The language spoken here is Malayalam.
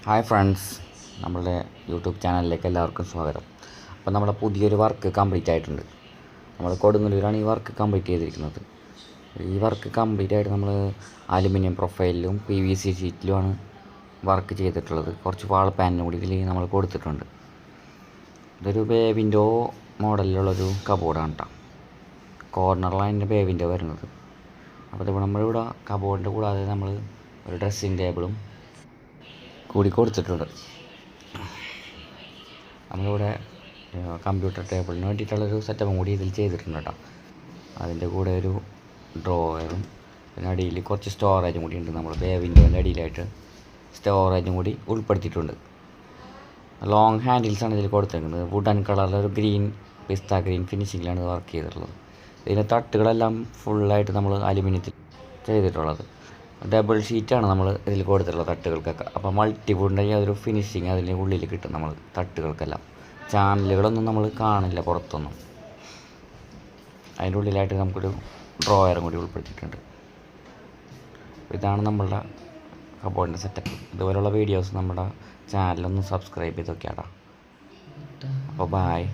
ഹായ് ഫ്രണ്ട്സ്, നമ്മളുടെ യൂട്യൂബ് ചാനലിലേക്ക് എല്ലാവർക്കും സ്വാഗതം. അപ്പോൾ നമ്മുടെ പുതിയൊരു വർക്ക് കംപ്ലീറ്റ് ആയിട്ടുണ്ട്. നമ്മൾ കൊടുങ്ങല്ലൂരാണ് ഈ വർക്ക് കംപ്ലീറ്റ് ചെയ്തിരിക്കുന്നത്. ഈ വർക്ക് കംപ്ലീറ്റ് ആയിട്ട് നമ്മൾ അലുമിനിയം പ്രൊഫൈലിലും PVC ഷീറ്റിലുമാണ് വർക്ക് ചെയ്തിട്ടുള്ളത്. കുറച്ച് വാൾ പാനലും കൂടി ഇതിൽ നമ്മൾ കൊടുത്തിട്ടുണ്ട്. ഇതൊരു ബേ വിൻഡോ മോഡലിലുള്ളൊരു കബോർഡാണ് കേട്ടോ. കോർണറിലാണ് അതിൻ്റെ ബേ വിൻഡോ വരുന്നത്. അപ്പോൾ ഇതിപ്പോൾ നമ്മളിവിടെ കബോർഡിൻ്റെ കൂടാതെ നമ്മൾ ഒരു ഡ്രസ്സിങ് ടേബിളും കൂടി കൊടുത്തിട്ടുണ്ട്. നമ്മളിവിടെ കമ്പ്യൂട്ടർ ടേബിളിന് വേണ്ടിയിട്ടുള്ളൊരു സെറ്റപ്പും കൂടി ഇതിൽ ചെയ്തിട്ടുണ്ട് കേട്ടോ. അതിൻ്റെ കൂടെ ഒരു ഡ്രോയറും പിന്നെ അടിയിൽ കുറച്ച് സ്റ്റോറേജും കൂടി ഉണ്ട്. നമ്മൾ ബേ വിൻഡോൻ്റെ അടിയിലായിട്ട് സ്റ്റോറേജും കൂടി ഉൾപ്പെടുത്തിയിട്ടുണ്ട്. ലോങ് ഹാൻഡിൽസാണ് ഇതിൽ കൊടുത്തിരിക്കുന്നത്. വുഡൻ കളറിലൊരു പിസ്ത ഗ്രീൻ ഫിനിഷിങ്ങിലാണ് വർക്ക് ചെയ്തിട്ടുള്ളത്. ഇതിൻ്റെ തട്ടുകളെല്ലാം ഫുള്ളായിട്ട് നമ്മൾ അലുമിനിയത്തിൽ ചെയ്തിട്ടുള്ളത്. ഡബിൾ ഷീറ്റാണ് നമ്മൾ ഇതിൽ കൊടുത്തിട്ടുള്ളത് തട്ടുകൾക്കൊക്കെ. അപ്പോൾ മൾട്ടിവുഡിൻ്റെ അതൊരു ഫിനിഷിങ് അതിൻ്റെ ഉള്ളിൽ കിട്ടും നമ്മൾ തട്ടുകൾക്കെല്ലാം. ചാനലുകളൊന്നും നമ്മൾ കാണില്ല പുറത്തൊന്നും. അതിൻ്റെ ഉള്ളിലായിട്ട് നമുക്കൊരു ഡ്രോയറും കൂടി ഉൾപ്പെടുത്തിയിട്ടുണ്ട്. ഇതാണ് നമ്മളുടെ കബോർഡിൻ്റെ സെറ്റപ്പ്. ഇതുപോലുള്ള വീഡിയോസ് നമ്മുടെ ചാനലൊന്ന് സബ്സ്ക്രൈബ് ചെയ്ത് നോക്കിയാടാ. അപ്പോൾ ബായ്.